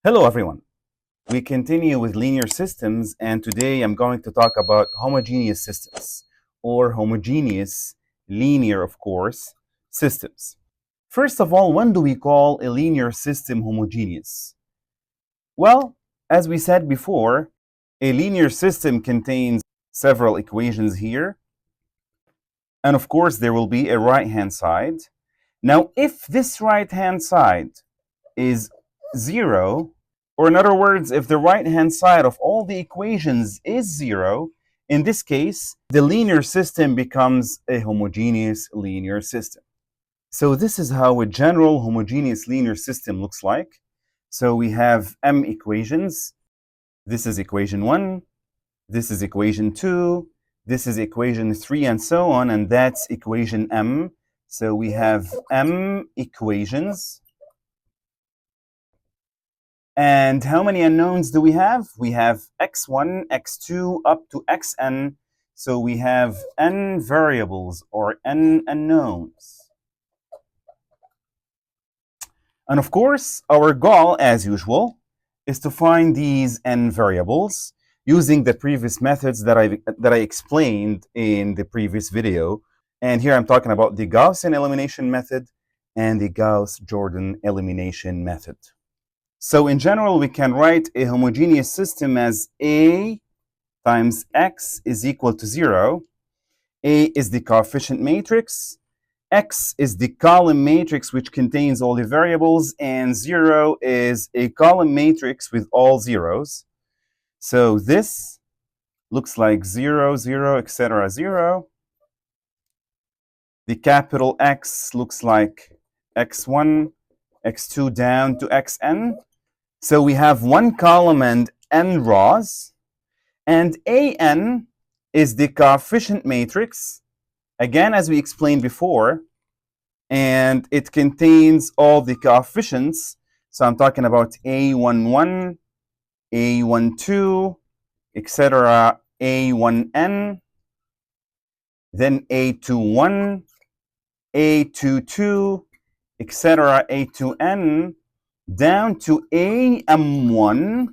Hello everyone. We continue with linear systems, and today I'm going to talk about homogeneous systems, or homogeneous, linear of course, systems. First of all, when do we call a linear system homogeneous? Well, as we said before, a linear system contains several equations here, and of course there will be a right-hand side. Now, if this right-hand side is 0, or in other words, if the right-hand side of all the equations is 0, in this case, the linear system becomes a homogeneous linear system. So this is how a general homogeneous linear system looks like. So we have m equations. This is equation 1. This is equation 2. This is equation 3, and so on, and that's equation m. So we have m equations. And how many unknowns do we have? We have x1, x2, up to xn. So we have n variables, or n unknowns. And of course, our goal, as usual, is to find these n variables using the previous methods that I explained in the previous video. And here I'm talking about the Gaussian elimination method and the Gauss-Jordan elimination method. So in general, we can write a homogeneous system as A times X is equal to 0. A is the coefficient matrix. X is the column matrix which contains all the variables, and 0 is a column matrix with all zeros. So this looks like 0, 0, etc., 0. The capital X looks like x1, x2 down to xn. So we have one column and n rows, and an is the coefficient matrix, again as we explained before, and it contains all the coefficients. So I'm talking about a11, a12, etc., a1n, then a21, a22, etc., a2n, down to am1,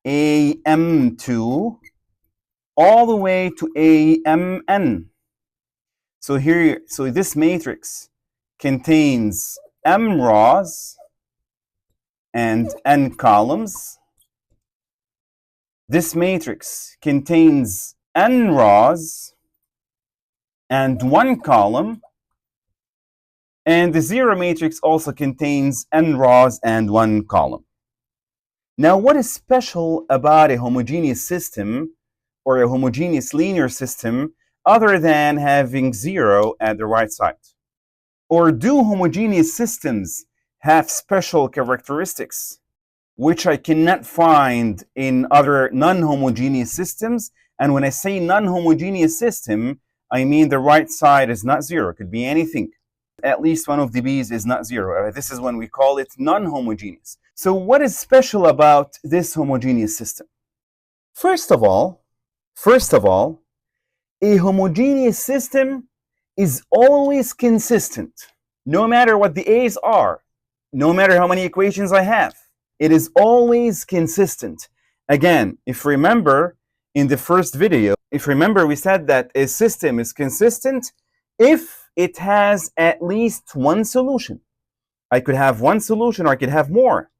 am2, all the way to amn. So this matrix contains m rows and n columns. This matrix contains n rows and one column. And the zero matrix also contains n rows and one column. Now, what is special about a homogeneous system or a homogeneous linear system other than having 0 at the right side? Or do homogeneous systems have special characteristics which I cannot find in other non-homogeneous systems? And when I say non-homogeneous system, I mean the right side is not 0. It could be anything. At least one of the b's is not 0. This is when we call it non-homogeneous. So what is special about this homogeneous system? First of all, a homogeneous system is always consistent, no matter what the a's are, no matter how many equations I have. It is always consistent. Again, if you remember in the first video, we said that a system is consistent if it has at least one solution. I could have one solution, or I could have more.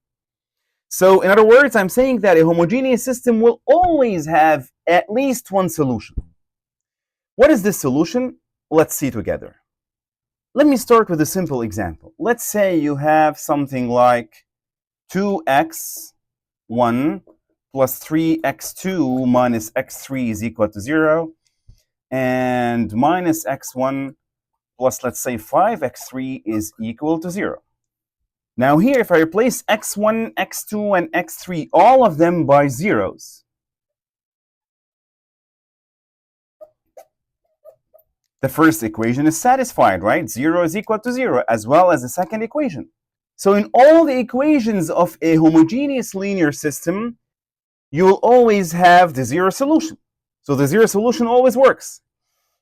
So in other words, I'm saying that a homogeneous system will always have at least one solution. What is this solution? Let's see together. Let me start with a simple example. Let's say you have something like 2x1 plus 3x2 minus x3 is equal to 0, and minus x1 plus, let's say, 5x3 is equal to 0. Now here, if I replace x1, x2, and x3, all of them by zeros, the first equation is satisfied, right? 0 is equal to 0, as well as the second equation. So in all the equations of a homogeneous linear system, you will always have the 0 solution. So the 0 solution always works.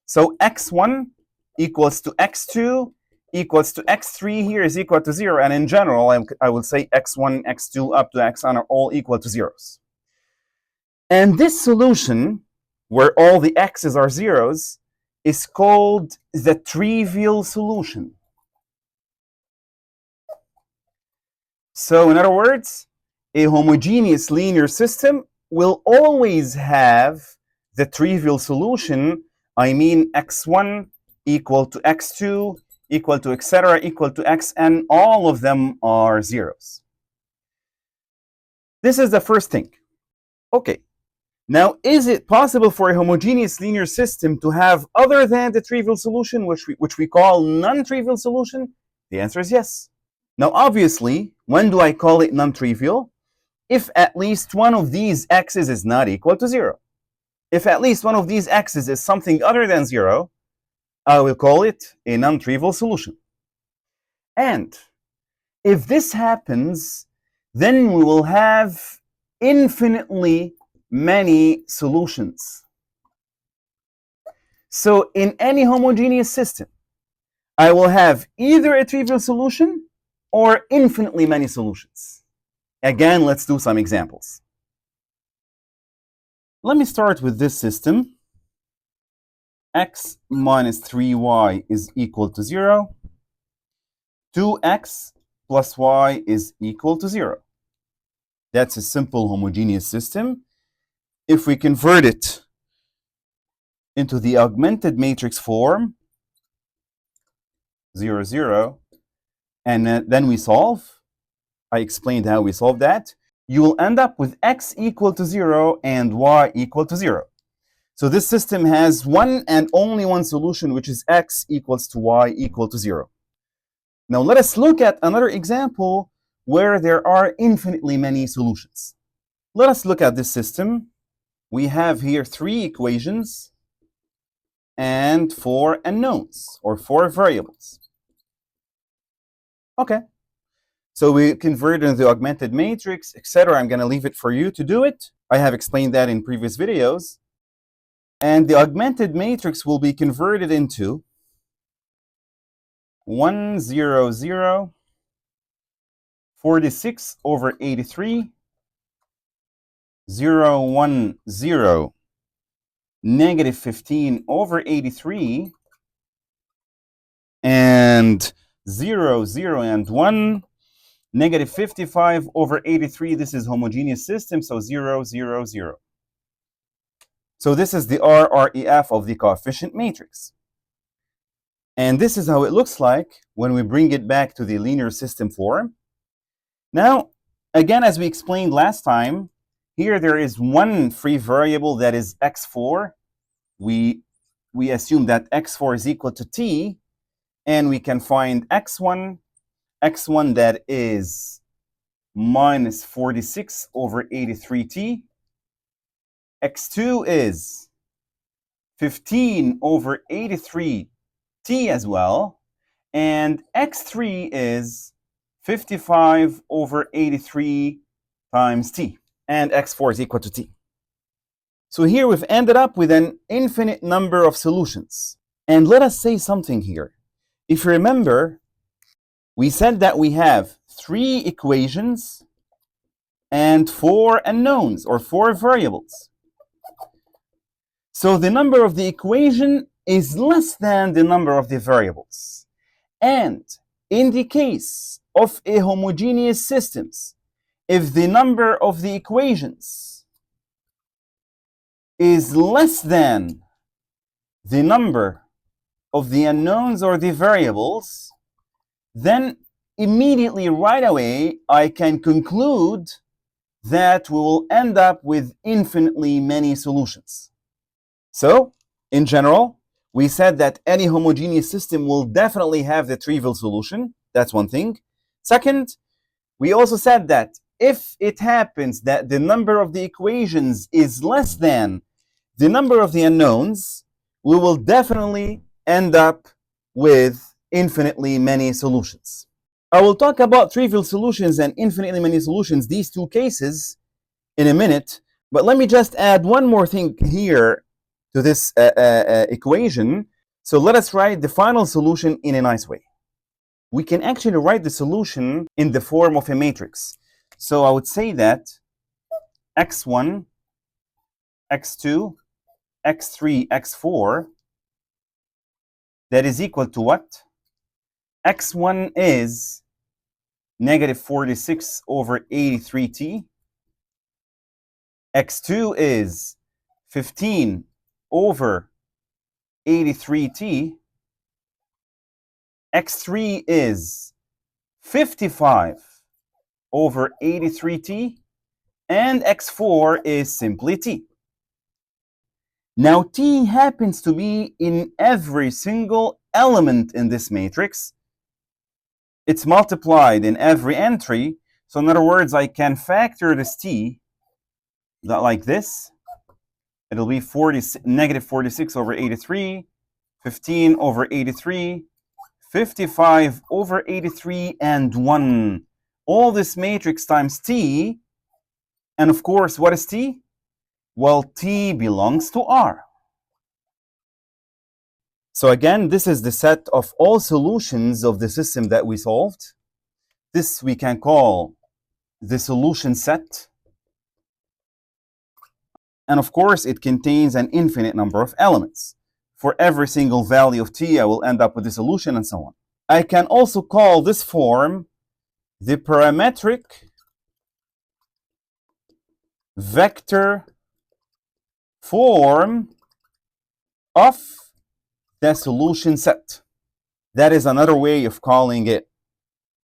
So x1 equals to x2 equals to x3 here is equal to 0. And in general, I will say x1, x2, up to xn are all equal to zeros. And this solution, where all the x's are zeros, is called the trivial solution. So in other words, a homogeneous linear system will always have the trivial solution. I mean x1 equal to x2 equal to etc. equal to xn. All of them are zeros. This is the first thing. Okay. Now, is it possible for a homogeneous linear system to have other than the trivial solution, which we call non-trivial solution? The answer is yes. Now, obviously, when do I call it non-trivial? If at least one of these x's is not equal to 0. If at least one of these x's is something other than 0, I will call it a non-trivial solution. And if this happens, then we will have infinitely many solutions. So in any homogeneous system, I will have either a trivial solution or infinitely many solutions. Again, let's do some examples. Let me start with this system. X minus 3y is equal to 0. 2x plus y is equal to 0. That's a simple homogeneous system. If we convert it into the augmented matrix form, 0, 0, and then we solve, I explained how we solve that, you will end up with x equal to 0 and y equal to 0. So this system has one and only one solution, which is x equals to y equal to 0. Now let us look at another example where there are infinitely many solutions. Let us look at this system. We have here 3 equations and 4 unknowns, or 4 variables. Okay. So we convert into the augmented matrix, etc. I'm going to leave it for you to do it. I have explained that in previous videos. And the augmented matrix will be converted into 1, 0, 0, 46 over 83, 0, 1, 0, negative 15 over 83, and 0, 0, and 1, negative 55 over 83. This is homogeneous system, so 0, 0, 0. So this is the RREF of the coefficient matrix. And this is how it looks like when we bring it back to the linear system form. Now, again, as we explained last time, here there is one free variable that is x4. We assume that x4 is equal to t, and we can find x1 that is minus 46 over 83t. x2 is 15 over 83t as well. And x3 is 55 over 83 times t. And x4 is equal to t. So here we've ended up with an infinite number of solutions. And let us say something here. If you remember, we said that we have 3 equations and 4 unknowns, or 4 variables. So the number of the equation is less than the number of the variables. And in the case of a homogeneous systems, if the number of the equations is less than the number of the unknowns or the variables, then immediately right away I can conclude that we will end up with infinitely many solutions. So, in general, we said that any homogeneous system will definitely have the trivial solution. That's one thing. Second, we also said that if it happens that the number of the equations is less than the number of the unknowns, we will definitely end up with infinitely many solutions. I will talk about trivial solutions and infinitely many solutions, these two cases, in a minute. But let me just add one more thing here to this equation. So let us write the final solution in a nice way. we can actually write the solution in the form of a matrix. So I would say that x1, x2, x3, x4, that is equal to what? x1 is negative 46 over 83t. x2 is 15 over 83t. x3 is 55 over 83t. And x4 is simply t. Now, t happens to be in every single element in this matrix. It's multiplied in every entry. So in other words, I can factor this t like this. It'll be negative 46 over 83, 15 over 83, 55 over 83, and 1. All this matrix times t. And of course, what is t? Well, t belongs to R. So again, this is the set of all solutions of the system that we solved. This we can call the solution set. And of course, it contains an infinite number of elements. For every single value of t, I will end up with the solution and so on. I can also call this form the parametric vector form of the solution set. That is another way of calling it.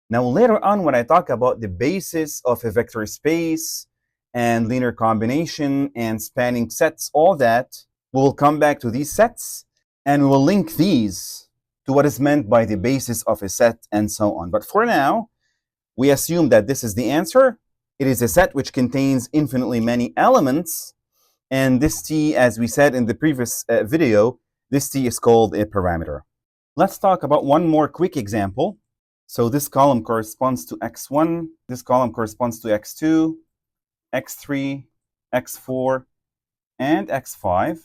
Now, later on, when I talk about the basis of a vector space and linear combination and spanning sets, all that, we will come back to these sets and we will link these to what is meant by the basis of a set and so on. But for now, we assume that this is the answer. It is a set which contains infinitely many elements. And this t, as we said in the previous video, this t is called a parameter. Let's talk about one more quick example. So this column corresponds to x1, this column corresponds to x2, x3, x4, and x5.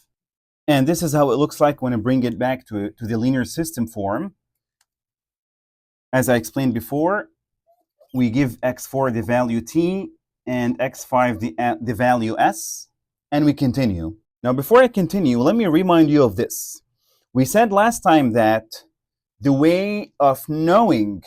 And this is how it looks like when I bring it back to the linear system form. As I explained before, we give x4 the value t and x5 the value s, and we continue. Now, before I continue, let me remind you of this. We said last time that the way of knowing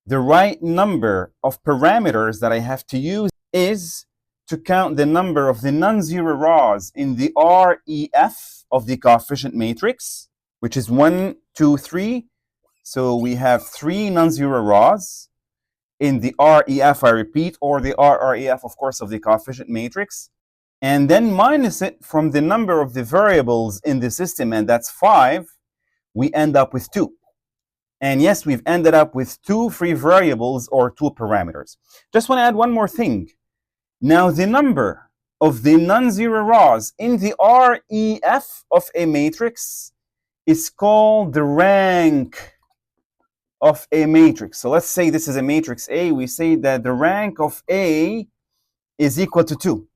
the right number of parameters that I have to use is to count the number of the non-zero rows in the REF of the coefficient matrix, which is 1, 2, 3. So we have 3 non-zero rows in the REF, I repeat, or the RREF, of course, of the coefficient matrix. And then minus it from the number of the variables in the system, and that's 5, we end up with 2. And yes, we've ended up with 2 free variables or 2 parameters. Just want to add one more thing. Now, the number of the non-zero rows in the REF of a matrix is called the rank of a matrix. So let's say this is a matrix A. We say that the rank of A is equal to 2.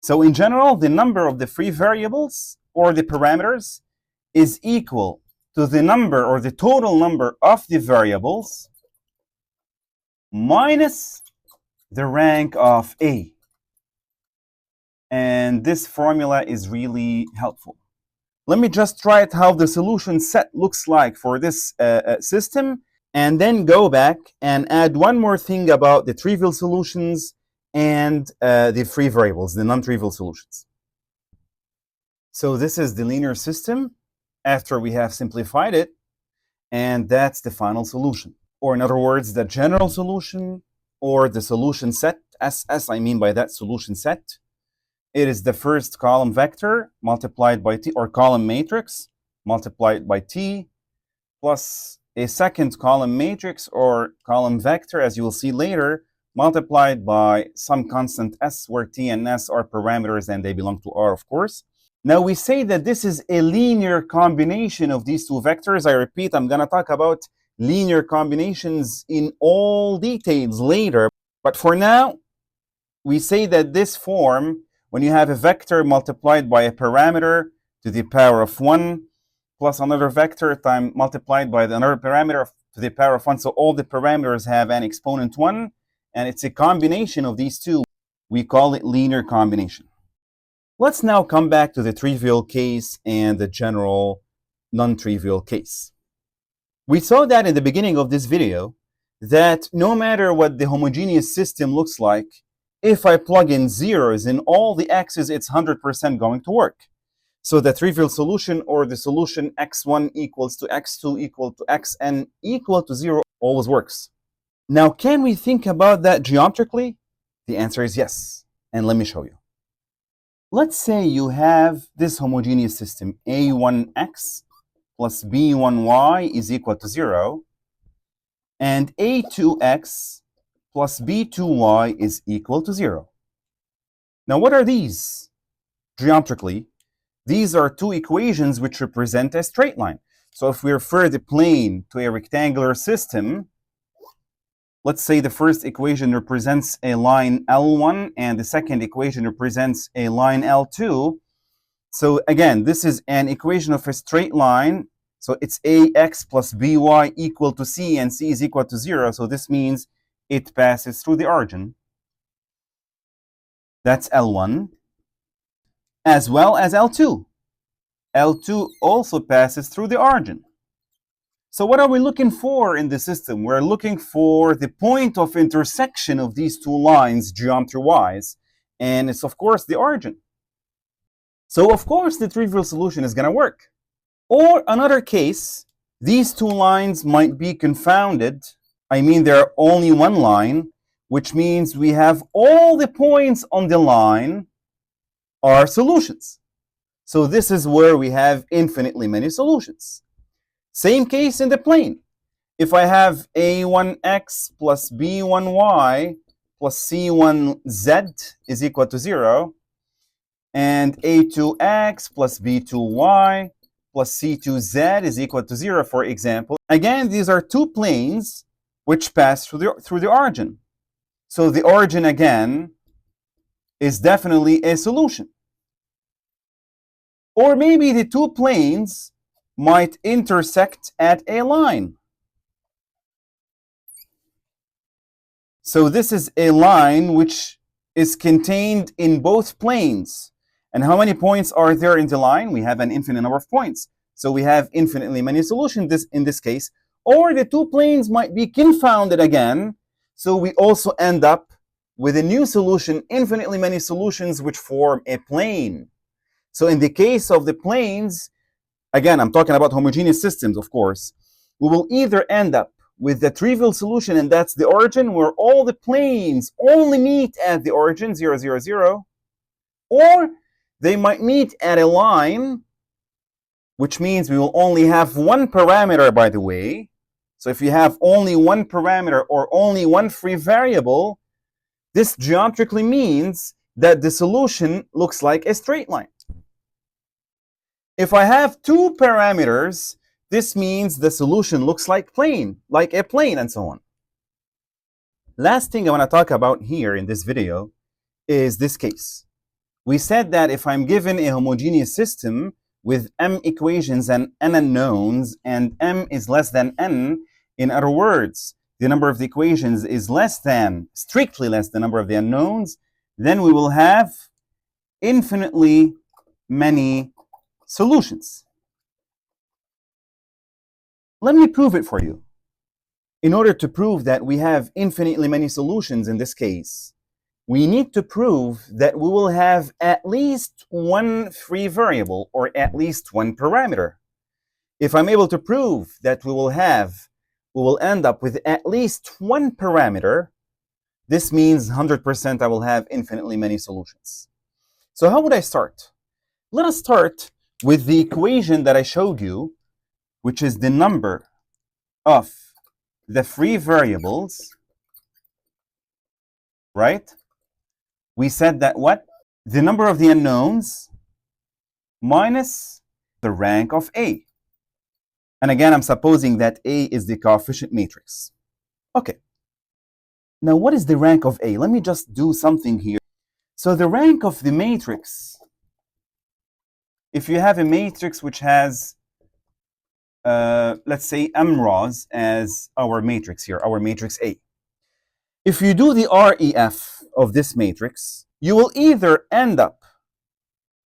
So in general, the number of the free variables or the parameters is equal to the number or the total number of the variables minus the rank of A. And this formula is really helpful. Let me just write how the solution set looks like for this system, and then go back and add one more thing about the trivial solutions and the free variables, the non-trivial solutions. So this is the linear system after we have simplified it, and that's the final solution. Or in other words, the general solution or the solution set, SS, I mean by that solution set. It is the first column vector multiplied by t, or column matrix multiplied by t, plus a second column matrix or column vector, as you will see later, multiplied by some constant s, where t and s are parameters and they belong to R, of course. Now we say that this is a linear combination of these two vectors. I repeat, I'm going to talk about linear combinations in all details later. But for now, we say that this form, when you have a vector multiplied by a parameter to the power of 1, plus another vector time multiplied by another parameter to the power of 1. So all the parameters have an exponent 1, and it's a combination of these two. We call it linear combination. Let's now come back to the trivial case and the general non-trivial case. We saw that in the beginning of this video that no matter what the homogeneous system looks like, if I plug in zeros in all the x's, it's 100% going to work. So the trivial solution, or the solution x1 equals to x2 equal to xn equal to 0, always works. Now, can we think about that geometrically? The answer is yes, and let me show you. Let's say you have this homogeneous system, a1x plus b1y is equal to 0, and a2x plus b2y is equal to 0. Now, what are these? Geometrically, these are two equations which represent a straight line. So if we refer the plane to a rectangular system, let's say the first equation represents a line L1 and the second equation represents a line L2. So again, this is an equation of a straight line. So it's ax plus by equal to c, and c is equal to 0. So this means it passes through the origin. That's L1, as well as L2. L2 also passes through the origin. So what are we looking for in the system? We're looking for the point of intersection of these two lines geometry-wise, and it's of course the origin. So of course the trivial solution is going to work. Or another case, these two lines might be confounded. I mean, there are only one line, which means we have all the points on the line are solutions. So this is where we have infinitely many solutions. Same case in the plane. If I have a1x plus b1y plus c1z is equal to 0, and a2x plus b2y plus c2z is equal to 0, for example. Again, these are two planes which pass through the origin. So the origin, again, is definitely a solution. Or maybe the two planes might intersect at a line. So this is a line which is contained in both planes. And how many points are there in the line? We have an infinite number of points. So we have infinitely many solutions in this case. Or the two planes might be confounded again. So we also end up with a new solution, infinitely many solutions which form a plane. So in the case of the planes, again, I'm talking about homogeneous systems, of course, we will either end up with the trivial solution, and that's the origin, where all the planes only meet at the origin, 0, 0, 0, or they might meet at a line, which means we will only have one parameter, by the way. So if you have only one parameter or only one free variable, this geometrically means that the solution looks like a straight line. If I have two parameters, this means the solution looks like a plane, and so on. Last thing I want to talk about here in this video is this case. We said that if I'm given a homogeneous system with m equations and n unknowns, and m is less than n, in other words, the number of the equations is strictly less than the number of the unknowns, then we will have infinitely many solutions. Let me prove it for you. In order to prove that we have infinitely many solutions in this case, we need to prove that we will have at least one free variable, or at least one parameter. If I'm able to prove that we will end up with at least one parameter, this means 100% I will have infinitely many solutions. So how would I start? Let us start with the equation that I showed you, which is the number of the free variables, right? We said that what? The number of the unknowns minus the rank of A. And again, I'm supposing that A is the coefficient matrix. Okay. Now, what is the rank of A? Let me just do something here. So the rank of the matrix, if you have a matrix which has let's say m rows as our matrix here, our matrix A. If you do the REF of this matrix, you will either end up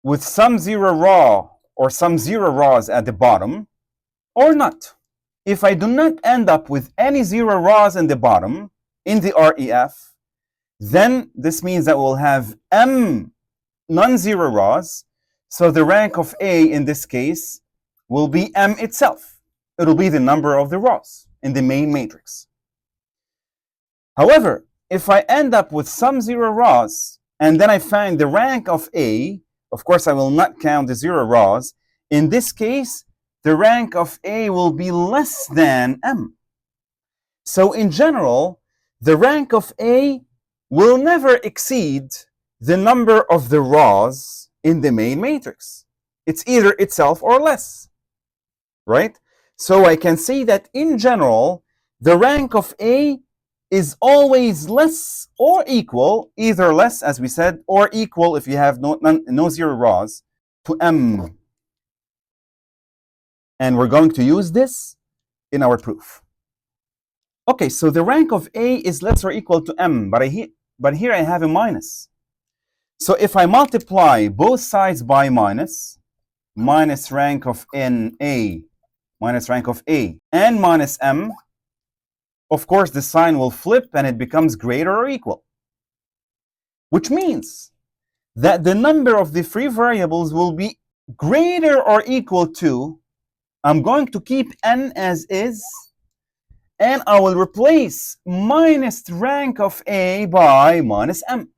with some zero raw or some zero raws at the bottom, or not. If I do not end up with any zero raws in the bottom in the REF, then this means that we'll have m non-zero raws. So the rank of A in this case will be m itself. It'll be the number of the raws in the main matrix. However, if I end up with some zero raws and then I find the rank of A, of course I will not count the zero raws. In this case, the rank of A will be less than m. So in general, the rank of A will never exceed the number of the raws in the main matrix. It's either itself or less, right? So I can say that in general, the rank of A is always less or equal, either less, as we said, or equal if you have no zero raws, to m. And we're going to use this in our proof. Okay, so the rank of A is less or equal to m, but here I have a minus. So if I multiply both sides by minus rank of NA, minus rank of A, and minus m, of course the sign will flip and it becomes greater or equal. Which means that the number of the free variables will be greater or equal to, I'm going to keep n as is, and I will replace minus rank of A by minus m.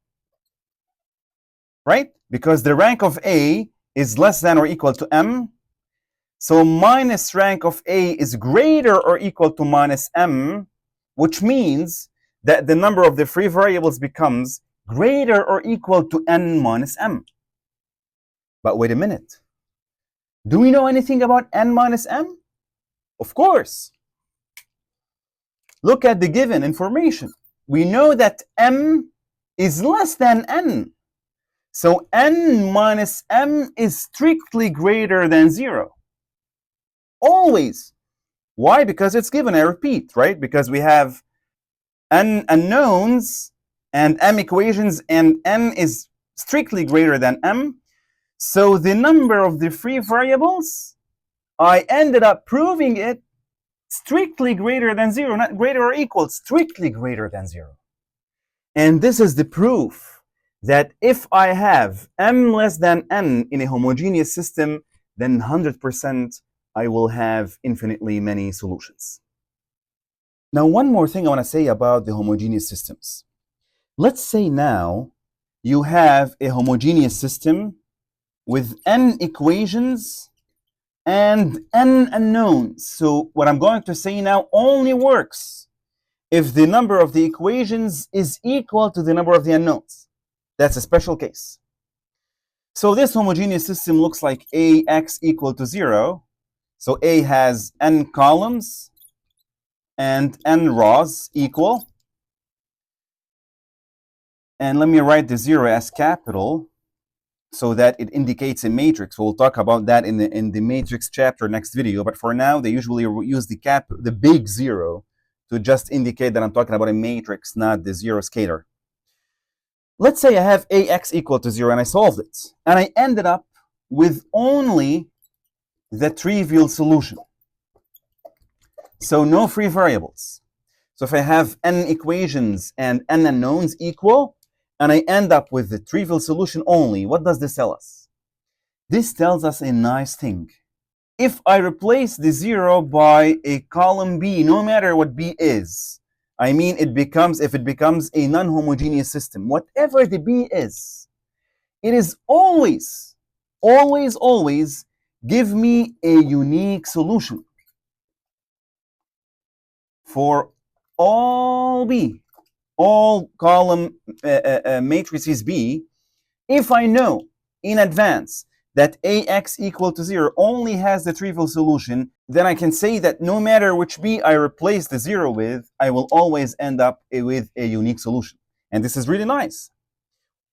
Right? Because the rank of A is less than or equal to m. So minus rank of A is greater or equal to minus m, which means that the number of the free variables becomes greater or equal to n minus m. But wait a minute. Do we know anything about n minus m? Of course. Look at the given information. We know that m is less than n. So n minus m is strictly greater than 0. Always. Why? Because it's given, I repeat, right? Because we have n unknowns and m equations, and n is strictly greater than m. So the number of the free variables, I ended up proving it strictly greater than 0, not greater or equal, strictly greater than 0. And this is the proof that if I have m less than n in a homogeneous system, then 100% I will have infinitely many solutions. Now, one more thing I want to say about the homogeneous systems. Let's say now you have a homogeneous system with n equations and n unknowns. So what I'm going to say now only works if the number of the equations is equal to the number of the unknowns. That's a special case. So this homogeneous system looks like AX equal to 0. So A has n columns and n rows equal. And let me write the 0 as capital so that it indicates a matrix. We'll talk about that in the matrix chapter next video. But for now, they usually use the big 0 to just indicate that I'm talking about a matrix, not the 0 scalar. Let's say I have AX equal to 0 and I solved it. And I ended up with only the trivial solution. So no free variables. So if I have n equations and n unknowns equal, and I end up with the trivial solution only, what does this tell us? This tells us a nice thing. If I replace the 0 by a column B, no matter what B is, I mean if it becomes a non-homogeneous system, whatever the B is, it is always give me a unique solution for all B, all column matrices B. If I know in advance that AX equal to 0 only has the trivial solution, then I can say that no matter which B I replace the 0 with, I will always end up with a unique solution. And this is really nice.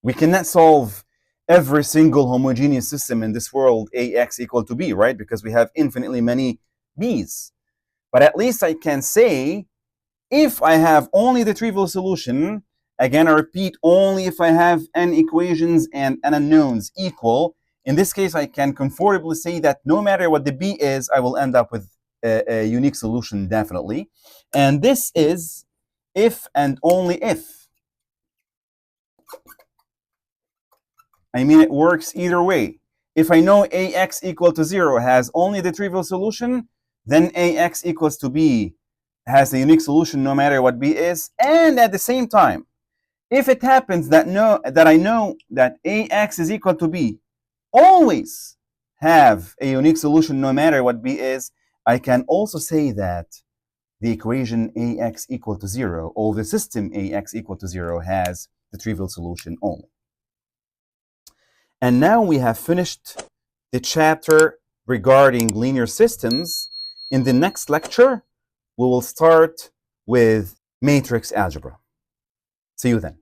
We cannot solve every single homogeneous system in this world AX equal to B, right? Because we have infinitely many b's. But at least I can say, if I have only the trivial solution, again, I repeat, only if I have n equations and n unknowns equal, in this case, I can comfortably say that no matter what the b is, I will end up with a unique solution, definitely. And this is if and only if. I mean, it works either way. If I know ax equal to 0 has only the trivial solution, then ax equals to b has a unique solution no matter what b is. And at the same time, if it happens that I know that ax is equal to b always have a unique solution no matter what b is, I can also say that the equation ax equal to 0, or the system ax equal to 0, has the trivial solution only. And now we have finished the chapter regarding linear systems. In the next lecture, we will start with matrix algebra. See you then.